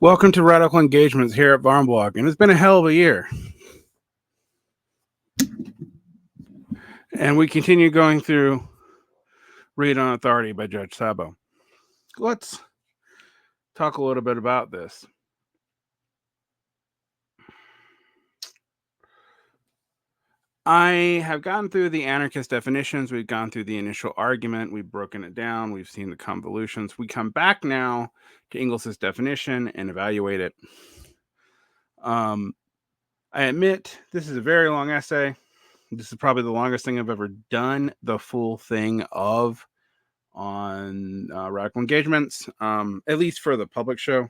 Welcome to Radical Engagements here at Varnblog, and it's been a hell of a year. And we continue going through Read on Authority by JudgeSabo. Let's talk a little bit about this. I have gone through the anarchist definitions. We've gone through the initial argument. We've broken it down. We've seen the convolutions. We come back now to Engels' definition and evaluate it. I admit this is a very long essay. This is probably the longest thing I've ever done the full thing of on Radical Engagements, at least for the public show.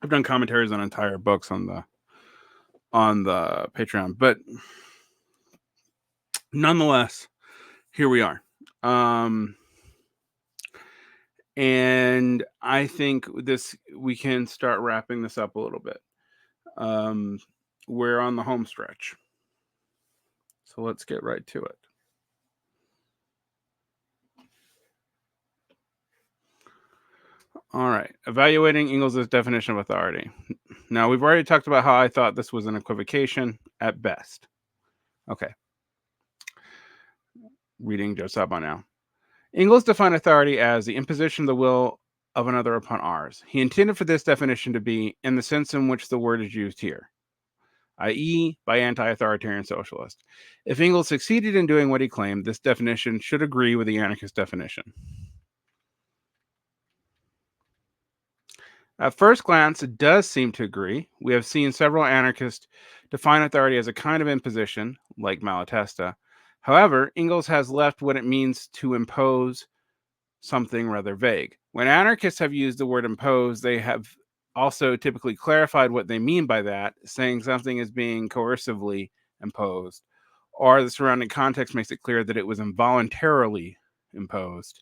I've done commentaries on entire books on the Patreon, but nonetheless, here we are. And I think we can start wrapping this up a little bit. We're on the home stretch, so let's get right to it. All right, evaluating Engels' definition of authority. Now, we've already talked about how I thought this was an equivocation at best. Okay. Reading JudgeSabo now. Engels defined authority as the imposition of the will of another upon ours. He intended for this definition to be in the sense in which the word is used here, i.e., by anti-authoritarian socialist. If Engels succeeded in doing what he claimed, this definition should agree with the anarchist definition. At first glance, it does seem to agree. We have seen several anarchists define authority as a kind of imposition, like Malatesta. However, Engels has left what it means to impose something rather vague. When anarchists have used the word impose, they have also typically clarified what they mean by that, saying something is being coercively imposed, or the surrounding context makes it clear that it was involuntarily imposed.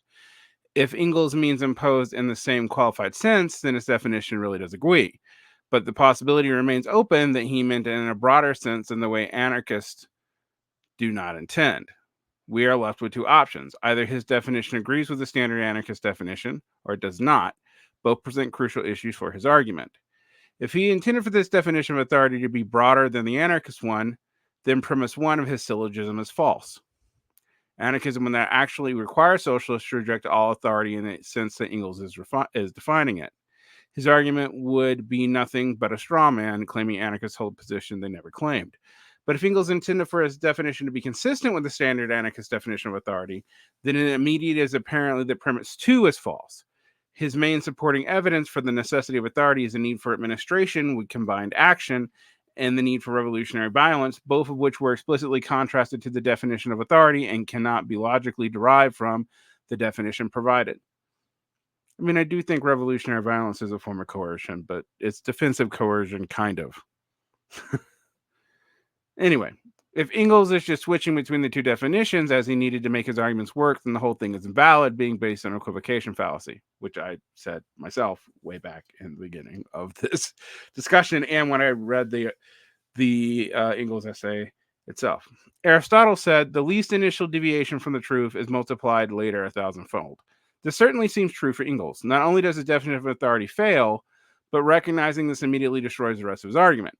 If Engels means imposed in the same qualified sense, then his definition really does agree. But the possibility remains open that he meant it in a broader sense than the way anarchists do not intend. We are left with two options. Either his definition agrees with the standard anarchist definition, or it does not. Both present crucial issues for his argument. If he intended for this definition of authority to be broader than the anarchist one, then premise one of his syllogism is false. Anarchism would not actually require socialists to reject all authority in the sense that Engels is defining it. His argument would be nothing but a straw man claiming anarchists hold a position they never claimed. But if Engels intended for his definition to be consistent with the standard anarchist definition of authority, then it immediately is apparently that premise 2 is false. His main supporting evidence for the necessity of authority is the need for administration with combined action and the need for revolutionary violence, both of which were explicitly contrasted to the definition of authority and cannot be logically derived from the definition provided. I mean, I do think revolutionary violence is a form of coercion, but it's defensive coercion, kind of. Anyway, if Engels is just switching between the two definitions as he needed to make his arguments work, then the whole thing is invalid, being based on equivocation fallacy, which I said myself way back in the beginning of this discussion and when I read the Engels essay itself. Aristotle said, the least initial deviation from the truth is multiplied later 1,000-fold. This certainly seems true for Engels. Not only does his definition of authority fail, but recognizing this immediately destroys the rest of his argument.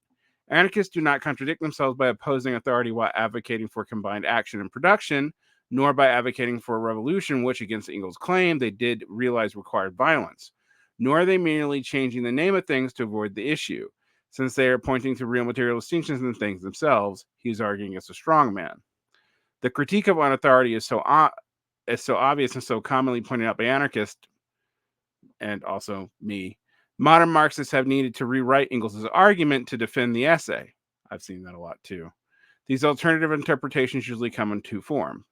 Anarchists do not contradict themselves by opposing authority while advocating for combined action and production, nor by advocating for a revolution, which, against Engels' claim, they did realize required violence. Nor are they merely changing the name of things to avoid the issue. Since they are pointing to real material distinctions in things themselves, he's arguing against a strong man. The critique of authority is so obvious and so commonly pointed out by anarchists, and also me. Modern Marxists have needed to rewrite Engels' argument to defend the essay. I've seen that a lot too. These alternative interpretations usually come in two forms.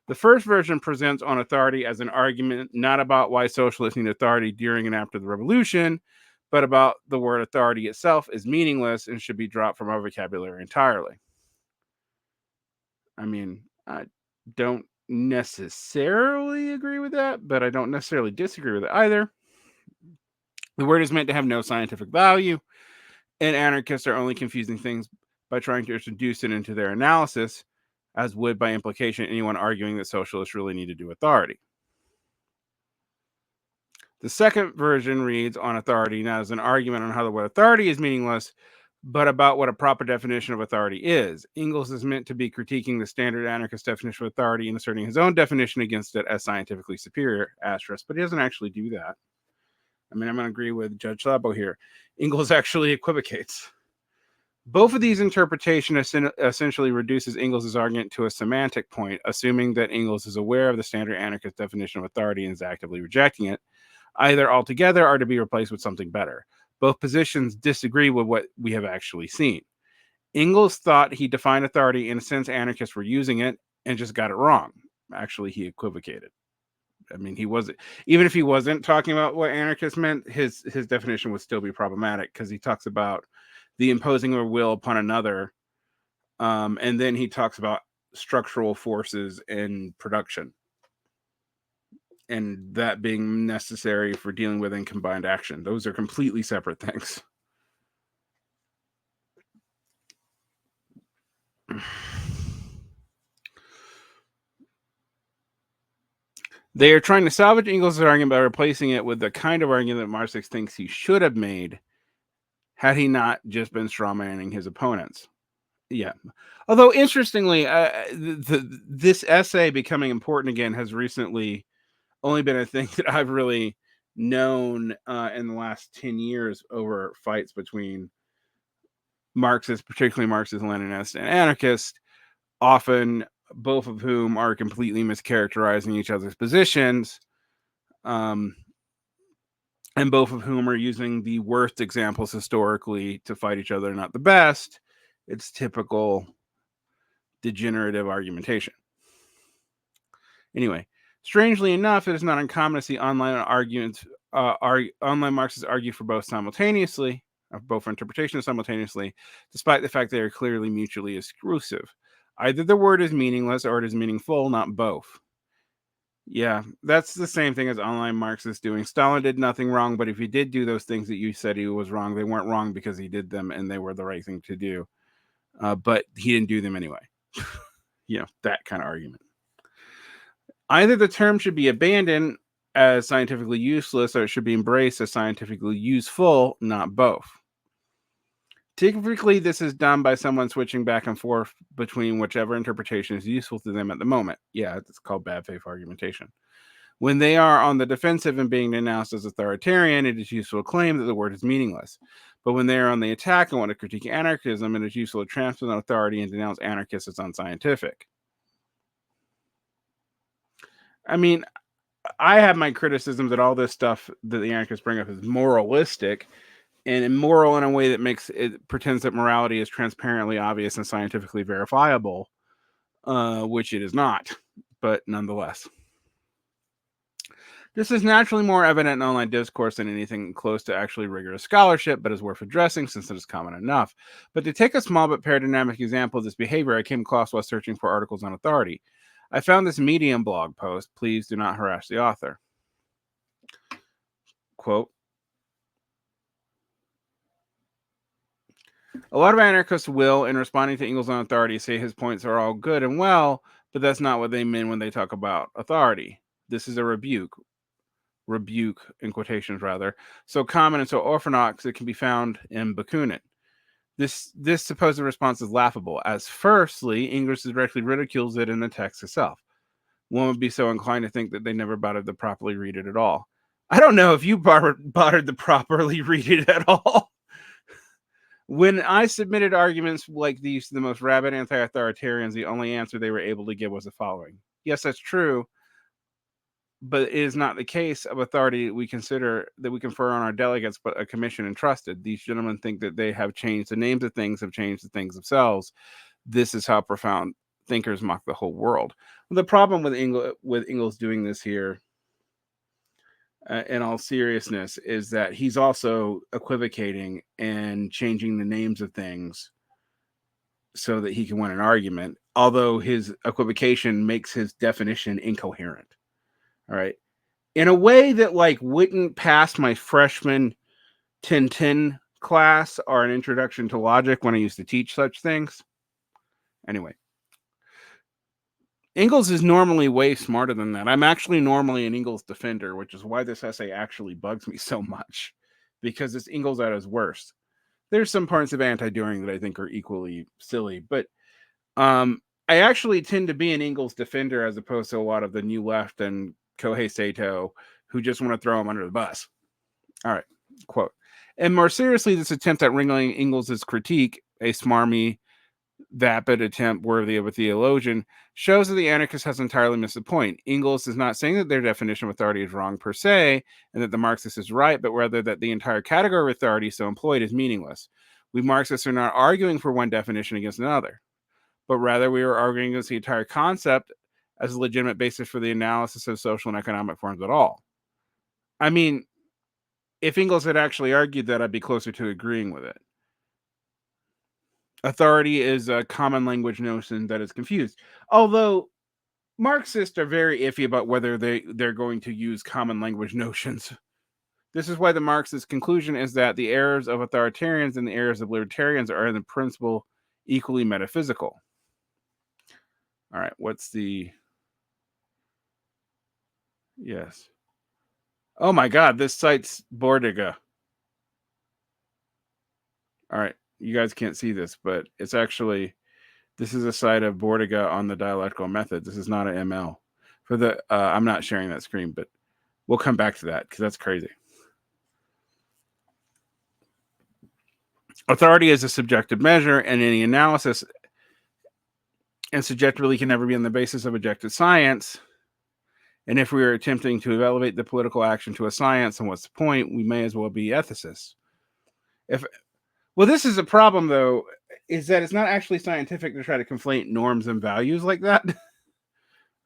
The first version presents on authority as an argument not about why socialists need authority during and after the revolution, but about the word authority itself is meaningless and should be dropped from our vocabulary entirely. I mean, I don't necessarily agree with that, but I don't necessarily disagree with it either. The word is meant to have no scientific value, and anarchists are only confusing things by trying to introduce it into their analysis, as would by implication anyone arguing that socialists really need to do authority. The second version reads on authority not as an argument on how the word authority is meaningless, but about what a proper definition of authority is. Engels is meant to be critiquing the standard anarchist definition of authority and asserting his own definition against it as scientifically superior, asterisk, but he doesn't actually do that. I mean, I'm going to agree with JudgeSabo here. Engels actually equivocates. Both of these interpretations essentially reduces Engels' argument to a semantic point, assuming that Engels is aware of the standard anarchist definition of authority and is actively rejecting it, either altogether or to be replaced with something better. Both positions disagree with what we have actually seen. Engels thought he defined authority in a sense anarchists were using it and just got it wrong. Actually, he equivocated. I mean, he wasn't, even if he wasn't talking about what anarchist meant, his definition would still be problematic because he talks about the imposing of will upon another, and then he talks about structural forces in production and that being necessary for dealing with in combined action. Those are completely separate things. They are trying to salvage Engels' argument by replacing it with the kind of argument that Marxist thinks he should have made had he not just been strawmanning his opponents. Yeah. Although, interestingly, this essay becoming important again has recently only been a thing that I've really known in the last 10 years over fights between Marxists, particularly Marxist, Leninist, and anarchists, often both of whom are completely mischaracterizing each other's positions, and both of whom are using the worst examples historically to fight each other, not the best. It's typical degenerative argumentation. Anyway, strangely enough, it is not uncommon to see online arguments, online Marxists argue for both simultaneously, both interpretations simultaneously, despite the fact they are clearly mutually exclusive. Either the word is meaningless or it is meaningful, not both. Yeah, that's the same thing as online Marxists doing. Stalin did nothing wrong, but if he did do those things that you said he was wrong, they weren't wrong because he did them and they were the right thing to do. But he didn't do them anyway. You know, that kind of argument. Either the term should be abandoned as scientifically useless or it should be embraced as scientifically useful, not both. Typically, this is done by someone switching back and forth between whichever interpretation is useful to them at the moment. Yeah, it's called bad faith argumentation. When they are on the defensive and being denounced as authoritarian, it is useful to claim that the word is meaningless. But when they are on the attack and want to critique anarchism, it is useful to transfer on authority and denounce anarchists as unscientific. I mean, I have my criticisms that all this stuff that the anarchists bring up is moralistic and immoral in a way that makes it pretends that morality is transparently obvious and scientifically verifiable, which it is not, but nonetheless. This is naturally more evident in online discourse than anything close to actually rigorous scholarship, but is worth addressing since it is common enough. But to take a small but paradigmatic example of this behavior, I came across while searching for articles on authority. I found this Medium blog post. Please do not harass the author. Quote, a lot of anarchists will, in responding to Engels on authority, say his points are all good and well, but that's not what they mean when they talk about authority. This is a rebuke in quotations rather, so common and so orthodox it can be found in Bakunin. This supposed response is laughable, as firstly, Engels directly ridicules it in the text itself. One would be so inclined to think that they never bothered to properly read it at all. I don't know if you bothered to properly read it at all. When I submitted arguments like these to the most rabid anti-authoritarians, the only answer they were able to give was the following. Yes, that's true, but it is not the case of authority we consider that we confer on our delegates, but a commission entrusted. These gentlemen think that they have changed the names of things, have changed the things themselves. This is how profound thinkers mock the whole world. The problem with Engels doing this here, in all seriousness, is that he's also equivocating and changing the names of things so that he can win an argument, although his equivocation makes his definition incoherent. All right. In a way that like wouldn't pass my freshman 1010 class or an introduction to logic when I used to teach such things. Anyway, Engels is normally way smarter than that. I'm actually normally an Engels defender, which is why this essay actually bugs me so much, because it's Engels at his worst. There's some parts of anti-Düring that I think are equally silly, but I actually tend to be an Engels defender as opposed to a lot of the new left and Kohei Sato who just want to throw him under the bus. All right, quote. And more seriously, this attempt at wrangling Engels' critique, a smarmy, vapid attempt worthy of a theologian, shows that the anarchist has entirely missed the point. Engels is not saying that their definition of authority is wrong per se, and that the Marxist is right, but rather that the entire category of authority so employed is meaningless. We Marxists are not arguing for one definition against another, but rather we are arguing against the entire concept as a legitimate basis for the analysis of social and economic forms at all. I mean, if Engels had actually argued that, I'd be closer to agreeing with it. Authority is a common language notion that is confused. Although Marxists are very iffy about whether they're going to use common language notions. This is why the Marxist conclusion is that the errors of authoritarians and the errors of libertarians are in principle equally metaphysical. All right, what's the... Yes. Oh my God, this site's Bordiga. All right, you guys can't see this, but it's actually... This is a site of Bordiga on the dialectical method. This is not an ML. For the, I'm not sharing that screen, but we'll come back to that because that's crazy. Authority is a subjective measure, and any analysis and subjectivity can never be on the basis of objective science. And if we are attempting to elevate the political action to a science, then what's the point? We may as well be ethicists. Well, this is a problem, though, is that it's not actually scientific to try to conflate norms and values like that.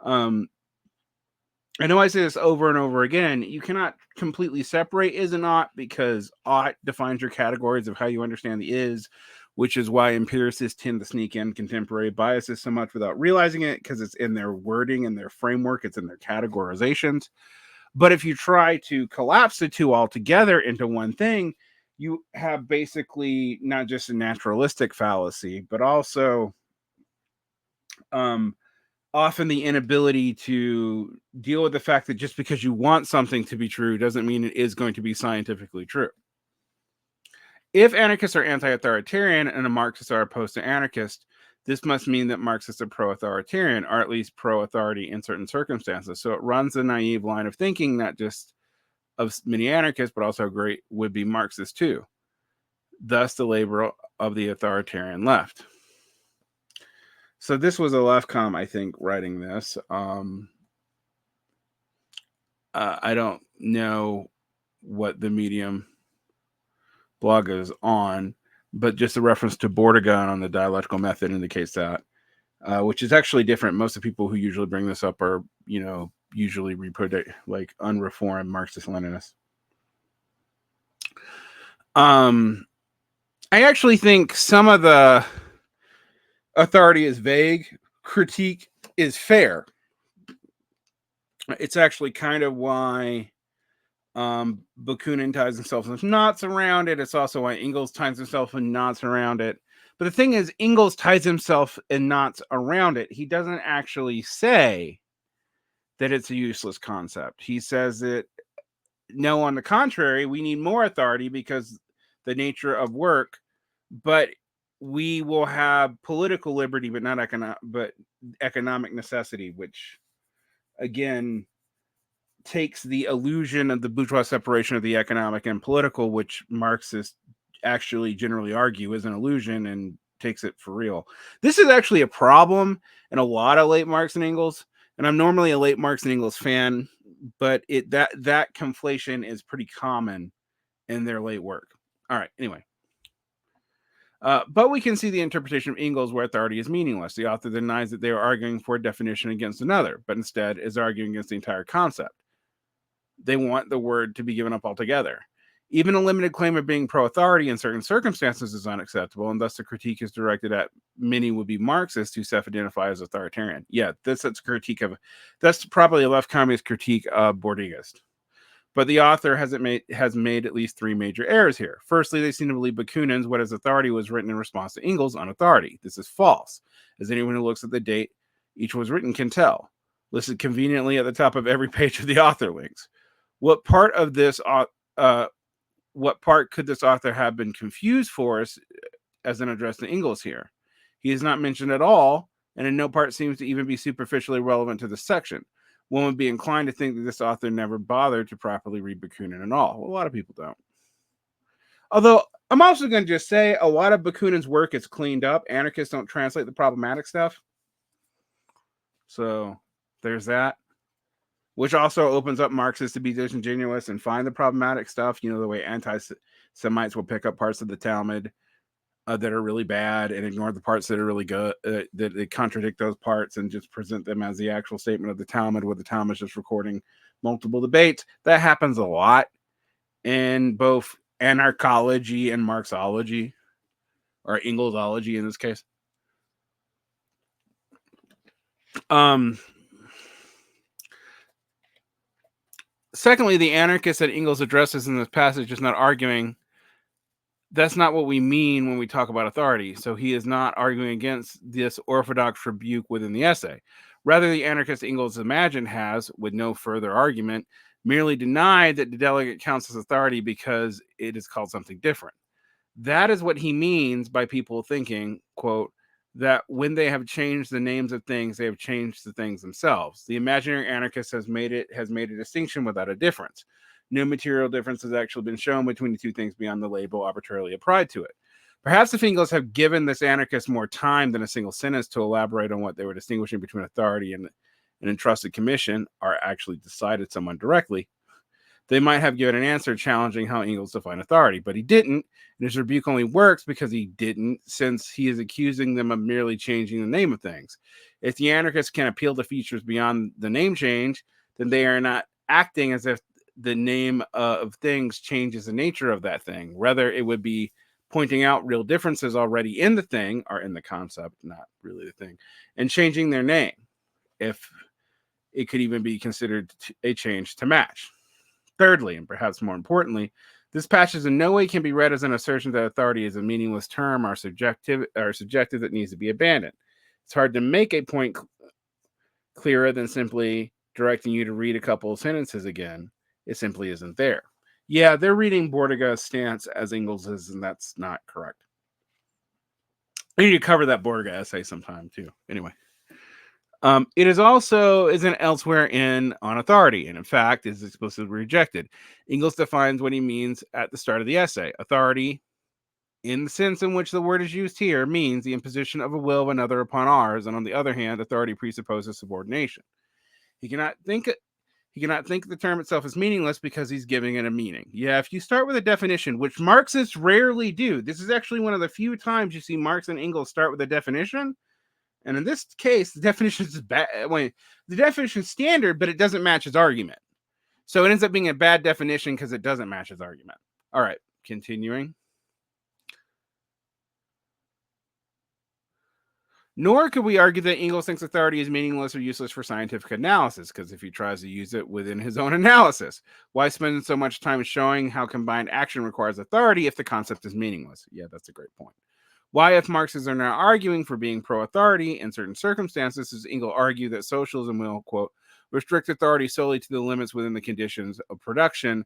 I know I say this over and over again. You cannot completely separate is and ought, because ought defines your categories of how you understand the is, which is why empiricists tend to sneak in contemporary biases so much without realizing it, because it's in their wording and their framework, it's in their categorizations. But if you try to collapse the two all together into one thing, you have basically not just a naturalistic fallacy, but also often the inability to deal with the fact that just because you want something to be true doesn't mean it is going to be scientifically true. If anarchists are anti-authoritarian and the Marxists are opposed to anarchists, this must mean that Marxists are pro-authoritarian, or at least pro-authority in certain circumstances. So it runs a naive line of thinking, not just of many anarchists, but also great would-be Marxists too. Thus, the label of the authoritarian left. So this was a leftcom, I think, writing this. I don't know what the Medium blog is on, but just a reference to Bordiga on the dialectical method indicates that, which is actually different. Most of the people who usually bring this up are, usually like unreformed Marxist-Leninists. I actually think some of the authority is vague, critique is fair. It's actually kind of why Bakunin ties himself in knots around it. It's also why Engels ties himself in knots around it. But the thing is, Engels ties himself in knots around it. He doesn't actually say that it's a useless concept. He says that, no, on the contrary, we need more authority because the nature of work, but we will have political liberty, but not economic necessity, which again takes the illusion of the bourgeois separation of the economic and political, which Marxists actually generally argue is an illusion, and takes it for real. This is actually a problem in a lot of late Marx and Engels, and I'm normally a late Marx and Engels fan, but that conflation is pretty common in their late work. All right, anyway. But we can see the interpretation of Engels where authority is meaningless. The author denies that they are arguing for a definition against another, but instead is arguing against the entire concept. They want the word to be given up altogether. Even a limited claim of being pro-authority in certain circumstances is unacceptable, and thus the critique is directed at many would-be Marxists who self-identify as authoritarian. Yeah, that's probably a left communist critique of Bordigist. But the author has made at least three major errors here. Firstly, they seem to believe Bakunin's What is Authority was written in response to Engels on authority. This is false, as anyone who looks at the date Each was written can tell, listed conveniently at the top of every page of the author links. What part of this what part could this author have been confused for us as an address to Engels here? He is not mentioned at all, and in no part seems to even be superficially relevant to this section. One would be inclined to think that this author never bothered to properly read Bakunin at all. Well, a lot of people don't. Although, I'm also going to just say a lot of Bakunin's work is cleaned up. Anarchists don't translate the problematic stuff. So, there's that. Which also opens up Marxists to be disingenuous and find the problematic stuff. The way anti-Semites will pick up parts of the Talmud that are really bad and ignore the parts that are really good, that they contradict those parts and just present them as the actual statement of the Talmud, where the Talmud is just recording multiple debates. That happens a lot in both anarchology and Marxology, or Engelsology in this case. Secondly, the anarchist that Engels addresses in this passage is not arguing. That's not what we mean when we talk about authority. So he is not arguing against this orthodox rebuke within the essay. Rather, the anarchist Engels imagined has, with no further argument, merely denied that the delegate counts as authority because it is called something different. That is what he means by people thinking, quote, that when they have changed the names of things, they have changed the things themselves. The imaginary anarchist has made a distinction without a difference. No material difference has actually been shown between the two things beyond the label arbitrarily applied to it. Perhaps if Engels had given this anarchist more time than a single sentence to elaborate on what they were distinguishing between authority and an entrusted commission, or actually decided someone directly, they might have given an answer challenging how Engels defined authority, but he didn't, and his rebuke only works because he didn't, since he is accusing them of merely changing the name of things. If the anarchists can appeal to features beyond the name change, then they are not acting as if the name of things changes the nature of that thing. Rather, it would be pointing out real differences already in the thing, or in the concept, not really the thing, and changing their name, if it could even be considered a change to match. Thirdly, and perhaps more importantly, this passage in no way can be read as an assertion that authority is a meaningless term or subjective that needs to be abandoned. It's hard to make a point clearer than simply directing you to read a couple of sentences again. It simply isn't there. Yeah, they're reading Bordiga's stance as Engels is, and that's not correct. I need to cover that Bordiga essay sometime too. Anyway. It is also isn't elsewhere on authority, and in fact is explicitly rejected. Engels defines what he means at the start of the essay. Authority, in the sense in which the word is used here, means the imposition of a will of another upon ours, and on the other hand, authority presupposes subordination. He cannot think the term itself is meaningless because he's giving it a meaning. Yeah, if you start with a definition, which Marxists rarely do, this is actually one of the few times you see Marx and Engels start with a definition. And in this case, the definition is bad. The definition is standard, but it doesn't match his argument. So it ends up being a bad definition because it doesn't match his argument. All right, continuing. Nor could we argue that Engels thinks authority is meaningless or useless for scientific analysis, because if he tries to use it within his own analysis, why spend so much time showing how combined action requires authority if the concept is meaningless? Yeah, that's a great point. Why, if Marxists are now arguing for being pro-authority in certain circumstances, does Engel argue that socialism will, quote, restrict authority solely to the limits within the conditions of production,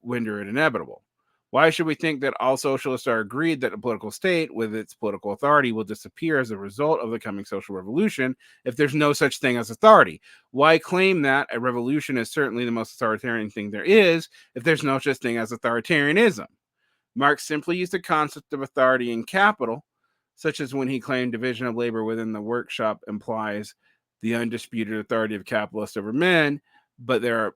render it inevitable? Why should we think that all socialists are agreed that a political state with its political authority will disappear as a result of the coming social revolution if there's no such thing as authority? Why claim that a revolution is certainly the most authoritarian thing there is if there's no such thing as authoritarianism? Marx simply used the concept of authority in capital, such as when he claimed division of labor within the workshop implies the undisputed authority of capitalists over men, but there are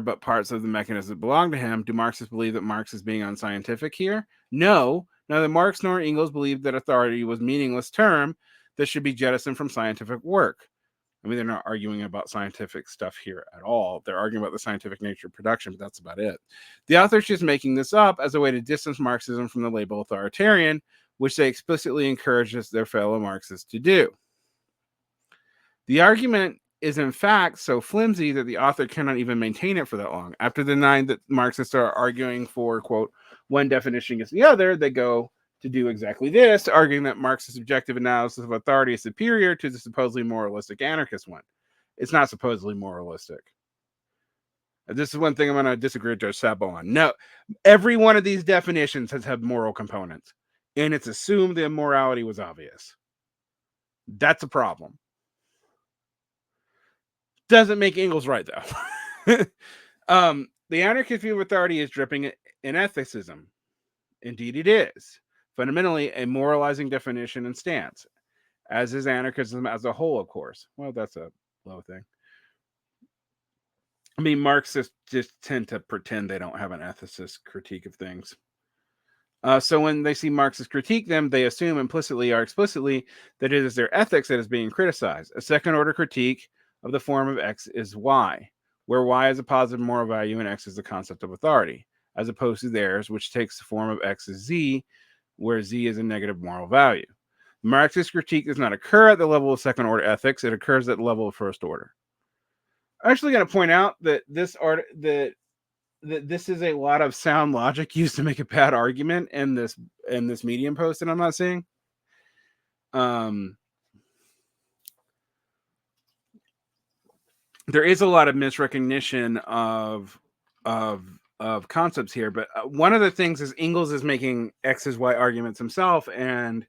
but parts of the mechanism that belong to him. Do Marxists believe that Marx is being unscientific here? No. Neither Marx nor Engels believed that authority was a meaningless term that should be jettisoned from scientific work. I mean, they're not arguing about scientific stuff here at all. They're arguing about the scientific nature of production, but that's about it. The author's just making this up as a way to distance Marxism from the label authoritarian, which they explicitly encourage their fellow Marxists to do. The argument is in fact so flimsy that the author cannot even maintain it for that long. After denying that Marxists are arguing for, quote, one definition against the other, they go to do exactly this, arguing that Marx's objective analysis of authority is superior to the supposedly moralistic anarchist one. It's not supposedly moralistic. This is one thing I'm going to disagree with JudgeSabo on. No, every one of these definitions has had moral components, and it's assumed the immorality was obvious. That's a problem. Doesn't make Engels right, though. The anarchist view of authority is dripping in ethicism. Indeed, it is. Fundamentally, a moralizing definition and stance, as is anarchism as a whole, of course. Well, that's a low thing. I mean, Marxists just tend to pretend they don't have an ethicist critique of things. So when they see Marxists critique them, they assume implicitly or explicitly that it is their ethics that is being criticized. A second-order critique of the form of X is Y, where Y is a positive moral value and X is the concept of authority, as opposed to theirs, which takes the form of X as Z, where Z is a negative moral value. Marxist critique does not occur at the level of second-order ethics. It occurs at the level of first order. I'm actually going to point out that this is a lot of sound logic used to make a bad argument in this Medium post that I'm not seeing. There is a lot of misrecognition of concepts here, but one of the things is Engels is making X as Y arguments himself, and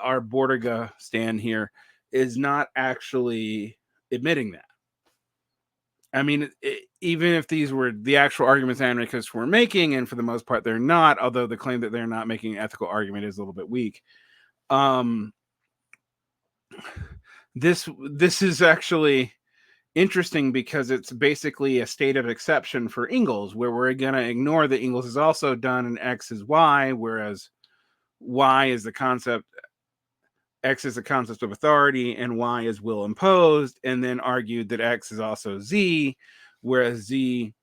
our Bordiga stand here is not actually admitting that. I mean, even if these were the actual arguments anarchists were making, and for the most part they're not, although the claim that they're not making an ethical argument is a little bit weak. This is actually interesting because it's basically a state of exception for Engels, where we're going to ignore that Engels has also done an X is Y, whereas Y is the concept, X is the concept of authority, and Y is will imposed, and then argued that X is also Z, whereas Z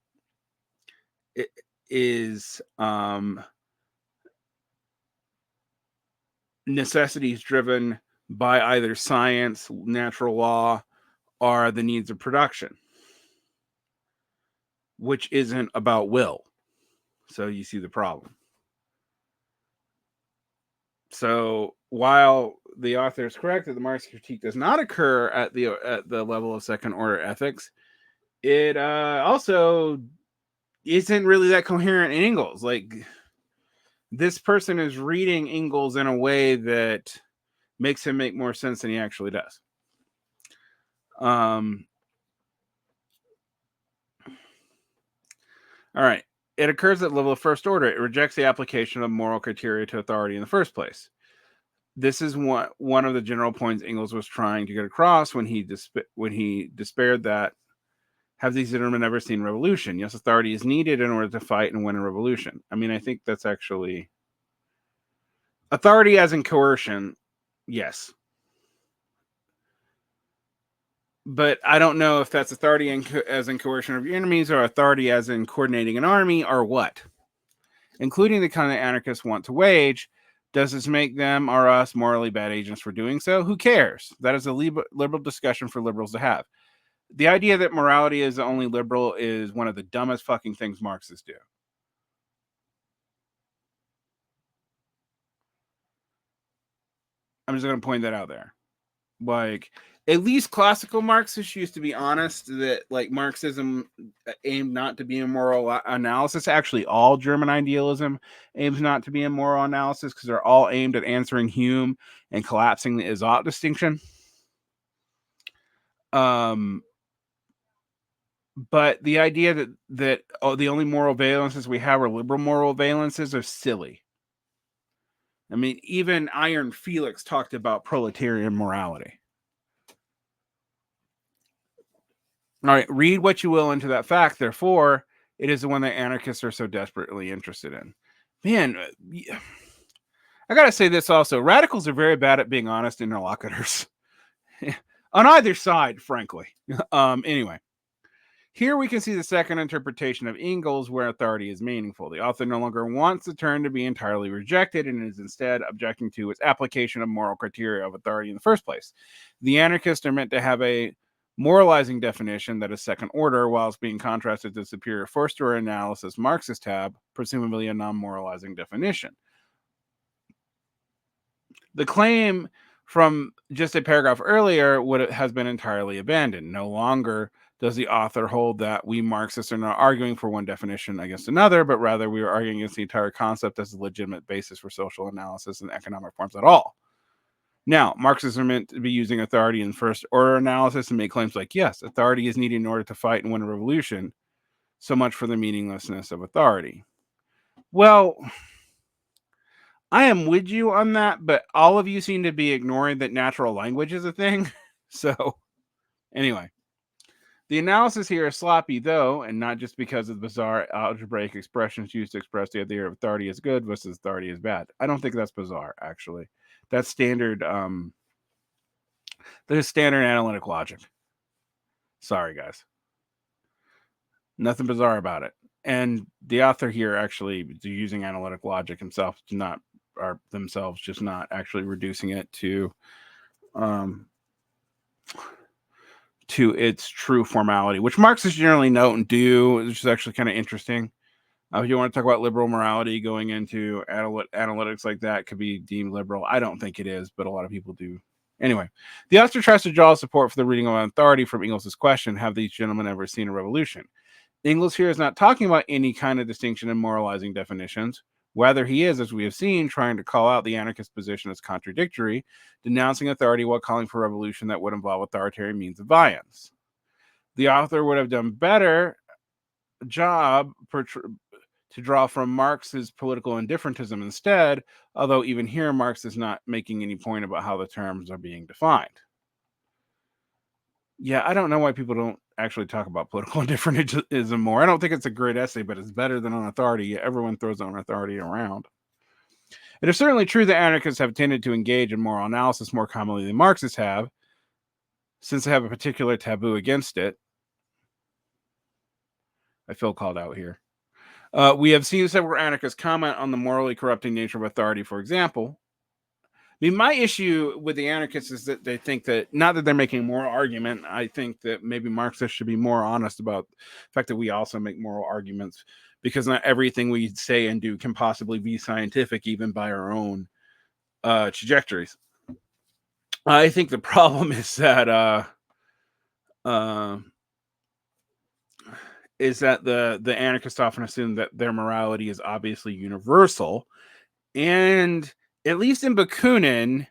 is necessities driven by either science, natural law, or the needs of production, which isn't about will. So you see the problem. So while the author is correct that the Marxist critique does not occur at the level of second order ethics, it also isn't really that coherent in Engels. Like, this person is reading Engels in a way that makes him make more sense than he actually does. All right. It occurs at the level of first order. It rejects the application of moral criteria to authority in the first place. This is one of the general points Engels was trying to get across when he despaired that have these gentlemen ever seen revolution? Yes, authority is needed in order to fight and win a revolution. I mean, I think that's actually authority as in coercion. Yes. But I don't know if that's authority as in coercion of your enemies, or authority as in coordinating an army, or what. Including the kind that anarchists want to wage. Does this make them or us morally bad agents for doing so? Who cares? That is a liberal discussion for liberals to have. The idea that morality is the only liberal is one of the dumbest fucking things Marxists do. I'm just going to point that out there. Like, at least classical Marxists used to be honest that, like, Marxism aimed not to be a moral analysis. Actually, all German idealism aims not to be a moral analysis because they're all aimed at answering Hume and collapsing the is-ought distinction. But the idea that the only moral valences we have are liberal moral valences are silly. I mean, even Iron Felix talked about proletarian morality. All right, read what you will into that fact. Therefore, it is the one that anarchists are so desperately interested in. Man, I gotta say this also. Radicals are very bad at being honest interlocutors. On either side, frankly. Anyway. Here we can see the second interpretation of Engels where authority is meaningful. The author no longer wants the term to be entirely rejected and is instead objecting to its application of moral criteria of authority in the first place. The anarchists are meant to have a moralizing definition that is second order, whilst being contrasted to the superior first order analysis Marxists have, presumably a non-moralizing definition. The claim from just a paragraph earlier has been entirely abandoned. No longer does the author hold that we Marxists are not arguing for one definition against another, but rather we are arguing against the entire concept as a legitimate basis for social analysis and economic forms at all. Now, Marxists are meant to be using authority in first order analysis and make claims like, yes, authority is needed in order to fight and win a revolution. So much for the meaninglessness of authority. Well, I am with you on that, but all of you seem to be ignoring that natural language is a thing. So, anyway, the analysis here is sloppy, though, and not just because of the bizarre algebraic expressions used to express the idea of authority is good versus authority is bad. I don't think that's bizarre, actually. That's standard. There's standard analytic logic. Sorry, guys. Nothing bizarre about it. And the author here actually using analytic logic himself, themselves just not actually reducing it to its true formality, which Marxists generally note and do, which is actually kind of interesting. If you want to talk about liberal morality, going into analytics like that could be deemed liberal. I don't think it is, but a lot of people do. Anyway, the author tries to draw support for the reading of authority from Engels' question, have these gentlemen ever seen a revolution? Engels here is not talking about any kind of distinction in moralizing definitions. Rather, he is, as we have seen, trying to call out the anarchist position as contradictory, denouncing authority while calling for revolution that would involve authoritarian means of violence. The author would have done better job to draw from Marx's political indifferentism instead, although even here Marx is not making any point about how the terms are being defined. Yeah, I don't know why people don't actually talk about political indifferentism more. I don't think it's a great essay, but it's better than on authority. Everyone throws on authority around. It is certainly true that anarchists have tended to engage in moral analysis more commonly than Marxists have, since they have a particular taboo against it. I feel called out here. We have seen several anarchists comment on the morally corrupting nature of authority, for example. I mean, my issue with the anarchists is that they think that, not that they're making a moral argument, I think that maybe Marxists should be more honest about the fact that we also make moral arguments, because not everything we say and do can possibly be scientific, even by our own trajectories. I think the problem is that the anarchists often assume that their morality is obviously universal, and at least in Bakunin,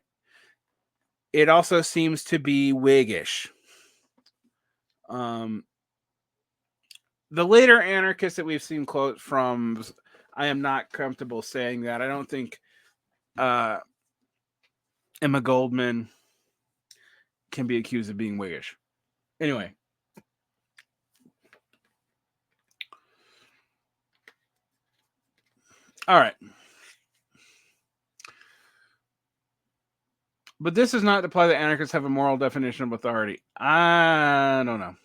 it also seems to be Whiggish. The later anarchists that we've seen quotes from, I am not comfortable saying that. I don't think Emma Goldman can be accused of being Whiggish. Anyway. All right. But this is not to imply that anarchists have a moral definition of authority. I don't know.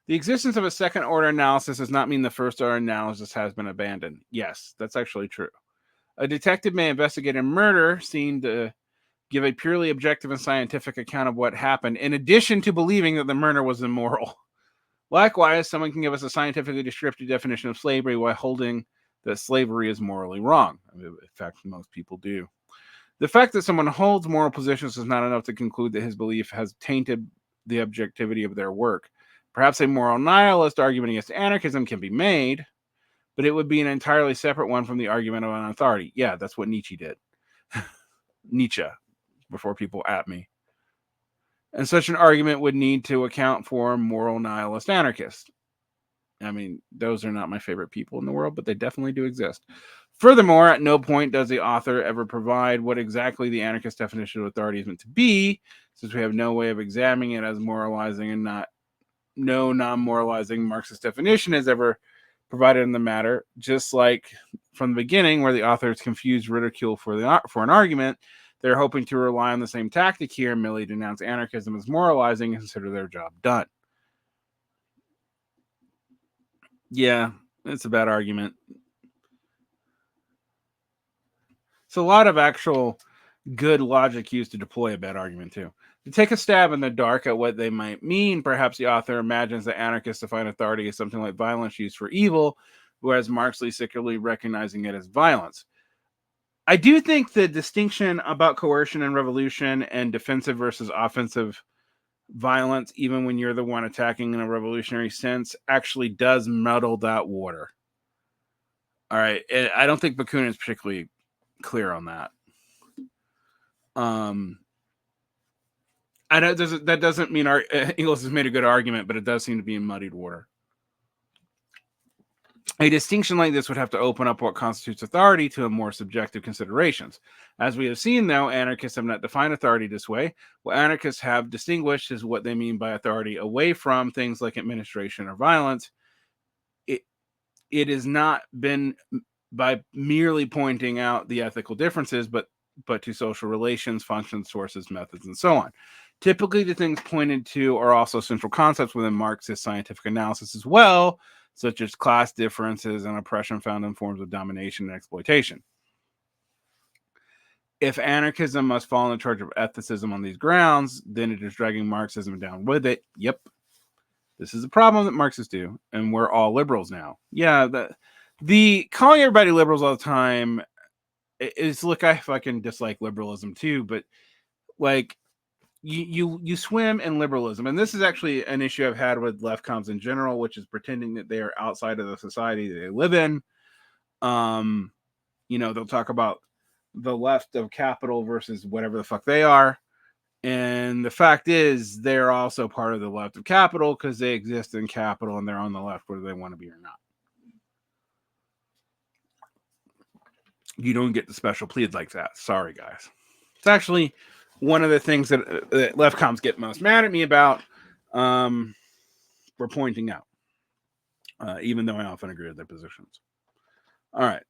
The existence of a second order analysis does not mean the first order analysis has been abandoned. Yes, that's actually true. A detective may investigate a murder scene to give a purely objective and scientific account of what happened, in addition to believing that the murder was immoral. Likewise, someone can give us a scientifically descriptive definition of slavery while holding that slavery is morally wrong. In fact, most people do. The fact that someone holds moral positions is not enough to conclude that his belief has tainted the objectivity of their work. Perhaps a moral nihilist argument against anarchism can be made, but it would be an entirely separate one from the argument of an authority. Yeah, that's what Nietzsche did. Nietzsche, before people at me. And such an argument would need to account for moral nihilist anarchists. I mean, those are not my favorite people in the world, but they definitely do exist. Furthermore, at no point does the author ever provide what exactly the anarchist definition of authority is meant to be, since we have no way of examining it as moralizing, and no non-moralizing Marxist definition is ever provided in the matter. Just like from the beginning, where the authors confused ridicule for an argument, they're hoping to rely on the same tactic here and merely denounce anarchism as moralizing and consider their job done. Yeah, it's a bad argument. It's a lot of actual good logic used to deploy a bad argument, too. To take a stab in the dark at what they might mean, perhaps the author imagines that anarchists define authority as something like violence used for evil, whereas Marx is secretly recognizing it as violence. I do think the distinction about coercion and revolution and defensive versus offensive violence, even when you're the one attacking in a revolutionary sense, actually does muddle that water. All right. I don't think Bakunin is particularly clear on that. I know that doesn't mean Engels has made a good argument, but it does seem to be in muddied water. A distinction like this would have to open up what constitutes authority to a more subjective considerations. As we have seen, though, anarchists have not defined authority this way. What anarchists have distinguished is what they mean by authority away from things like administration or violence. It has not been by merely pointing out the ethical differences, but to social relations, functions, sources, methods, and so on. Typically, the things pointed to are also central concepts within Marxist scientific analysis as well, such as class differences and oppression found in forms of domination and exploitation. If anarchism must fall in the charge of ethicism on these grounds, then it is dragging Marxism down with it. Yep. This is a problem that Marxists do, and we're all liberals now. Yeah, the calling everybody liberals all the time is, look, I fucking dislike liberalism too, but like you swim in liberalism, and this is actually an issue I've had with left comms in general, which is pretending that they are outside of the society that they live in. They'll talk about the left of capital versus whatever the fuck they are. And the fact is, they're also part of the left of capital because they exist in capital and they're on the left whether they want to be or not. You don't get the special plead like that. Sorry, guys. It's actually one of the things that left comms get most mad at me about. We're pointing out, even though I often agree with their positions. All right.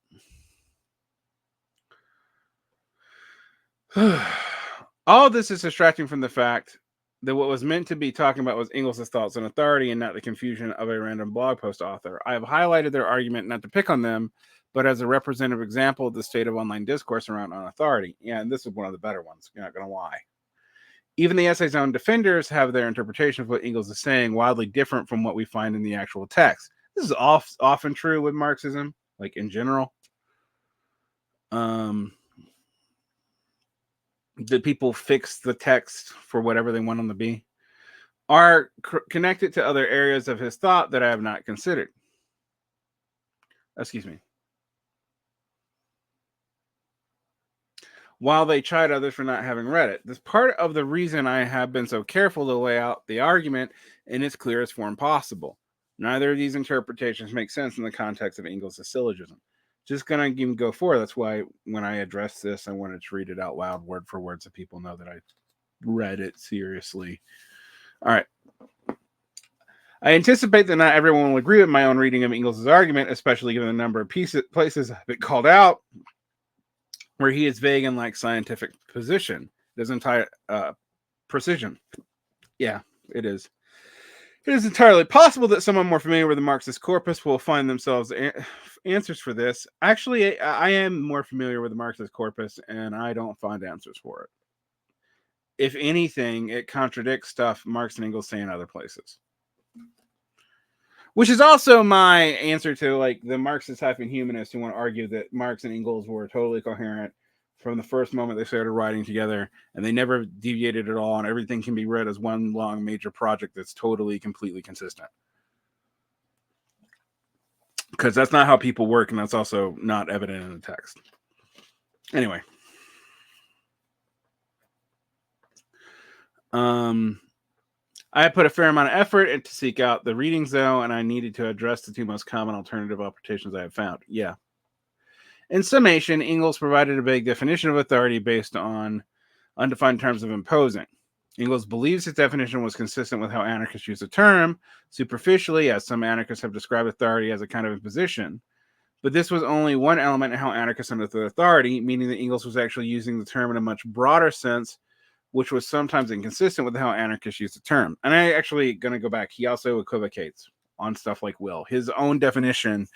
All of this is distracting from the fact that what was meant to be talking about was Engels' thoughts on authority and not the confusion of a random blog post author. I have highlighted their argument not to pick on them, but as a representative example of the state of online discourse around on authority. Yeah, and this is one of the better ones. You're not going to lie. Even the essay's own defenders have their interpretation of what Engels is saying wildly different from what we find in the actual text. This is often true with Marxism, like in general. Did people fix the text for whatever they want them to be? Are connected to other areas of his thought that I have not considered. Excuse me. While they chide others for not having read it. This part of the reason I have been so careful to lay out the argument in its clearest form possible. Neither of these interpretations make sense in the context of Engels' syllogism. Just going to go forward. That's why when I addressed this, I wanted to read it out loud, word for word, so people know that I read it seriously. All right. I anticipate that not everyone will agree with my own reading of Engels' argument, especially given the number of places I've been called out where he is vague and lacks scientific position. His entire precision. Yeah, it is. It is entirely possible that someone more familiar with the Marxist corpus will find themselves answers for this. Actually, I am more familiar with the Marxist corpus, and I don't find answers for it. If anything, it contradicts stuff Marx and Engels say in other places. Which is also my answer to like the Marxist humanists who want to argue that Marx and Engels were totally coherent from the first moment they started writing together, and they never deviated at all, and everything can be read as one long major project that's totally, completely consistent. Because that's not how people work, and that's also not evident in the text. Anyway. I put a fair amount of effort to seek out the readings, though, and I needed to address the two most common alternative interpretations I have found. Yeah. In summation, Engels provided a vague definition of authority based on undefined terms of imposing. Engels believes his definition was consistent with how anarchists use the term, superficially, as some anarchists have described authority as a kind of imposition. But this was only one element in how anarchists understood authority, meaning that Engels was actually using the term in a much broader sense, which was sometimes inconsistent with how anarchists use the term. And I actually going to go back. He also equivocates on stuff like will. His own definition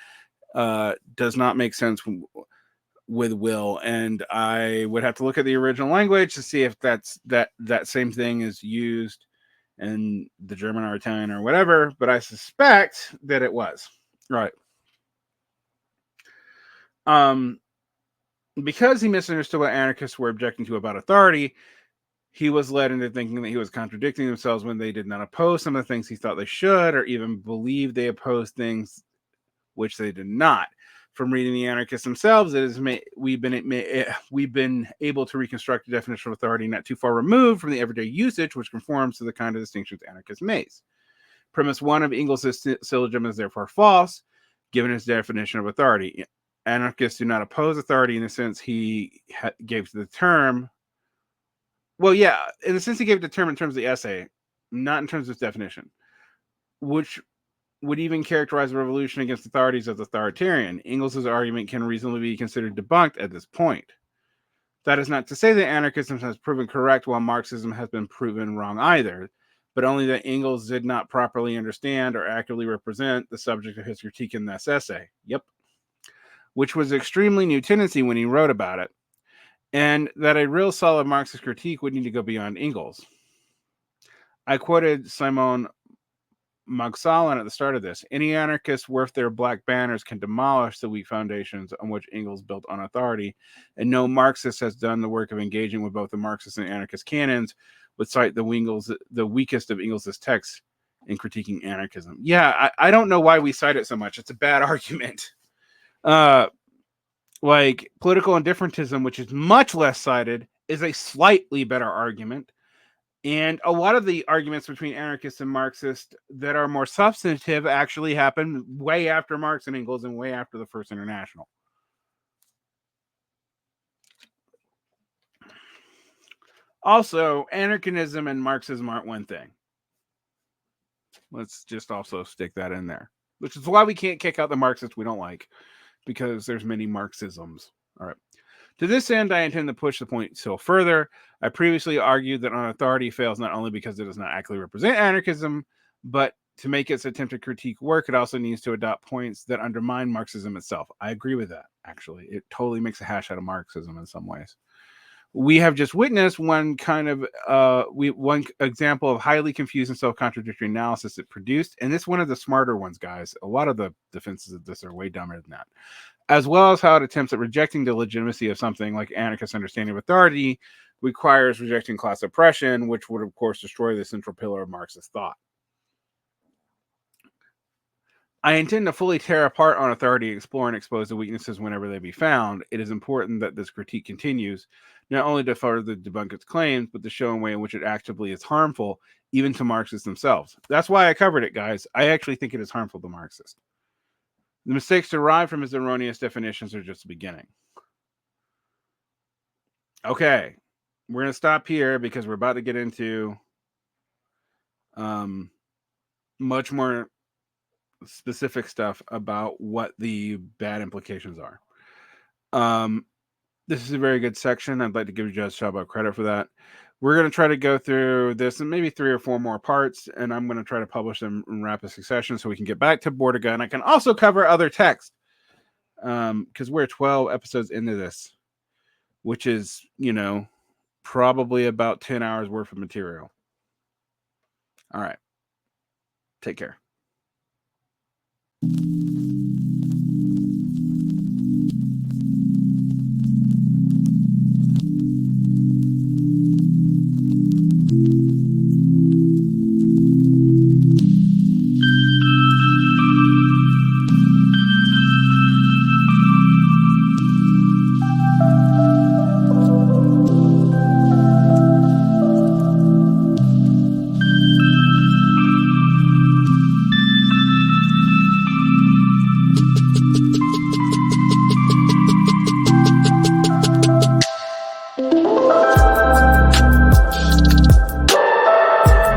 does not make sense with will, and I would have to look at the original language to see if that same thing is used in the German or Italian or whatever, but I suspect that it was. Right. Because he misunderstood what anarchists were objecting to about authority, he was led into thinking that he was contradicting themselves when they did not oppose some of the things he thought they should, or even believe they opposed things which they did not. From reading the anarchists themselves, we've been able to reconstruct a definition of authority not too far removed from the everyday usage, which conforms to the kind of distinctions anarchists make. Premise 1 of Engels' syllogism is therefore false, given his definition of authority. Anarchists do not oppose authority in the sense he gave to the term. Well, yeah, in the sense he gave the term in terms of the essay, not in terms of its definition, which would even characterize the revolution against authorities as authoritarian. Engels' argument can reasonably be considered debunked at this point. That is not to say that anarchism has proven correct while Marxism has been proven wrong either, but only that Engels did not properly understand or accurately represent the subject of his critique in this essay. Yep. Which was an extremely new tendency when he wrote about it, and that a real solid Marxist critique would need to go beyond Engels. I quoted Simon Magsalan at the start of this. Any anarchists worth their black banners can demolish the weak foundations on which Engels built on authority, and no Marxist has done the work of engaging with both the Marxist and anarchist canons, would cite the weakest of Engels' texts in critiquing anarchism. Yeah, I don't know why we cite it so much. It's a bad argument. Like political indifferentism, which is much less cited, is a slightly better argument. And a lot of the arguments between anarchists and Marxists that are more substantive actually happen way after Marx and Engels and way after the First International. Also, anarchism and Marxism aren't one thing. Let's just also stick that in there, which is why we can't kick out the Marxists we don't like, because there's many Marxisms. All right. To this end, I intend to push the point still further. I previously argued that on authority fails not only because it does not accurately represent anarchism, but to make its attempt to critique work, it also needs to adopt points that undermine Marxism itself. I agree with that, actually. It totally makes a hash out of Marxism in some ways. We have just witnessed one example of highly confused and self-contradictory analysis it produced, and this one of the smarter ones, guys. A lot of the defenses of this are way dumber than that. As well as how it attempts at rejecting the legitimacy of something like anarchist understanding of authority requires rejecting class oppression, which would, of course, destroy the central pillar of Marxist thought. I intend to fully tear apart on authority, explore and expose the weaknesses whenever they be found. It is important that this critique continues, not only to further debunk its claims, but to show a way in which it actively is harmful, even to Marxists themselves. That's why I covered it, guys. I actually think it is harmful to Marxists. The mistakes derived from his erroneous definitions are just the beginning. Okay, we're going to stop here because we're about to get into much more specific stuff about what the bad implications are. This is a very good section. I'd like to give JudgeSabo credit for that. We're going to try to go through this in maybe 3 or 4 more parts, and I'm going to try to publish them in rapid succession so we can get back to Bordiga, and I can also cover other text because we're 12 episodes into this, which is, probably about 10 hours worth of material. All right. Take care.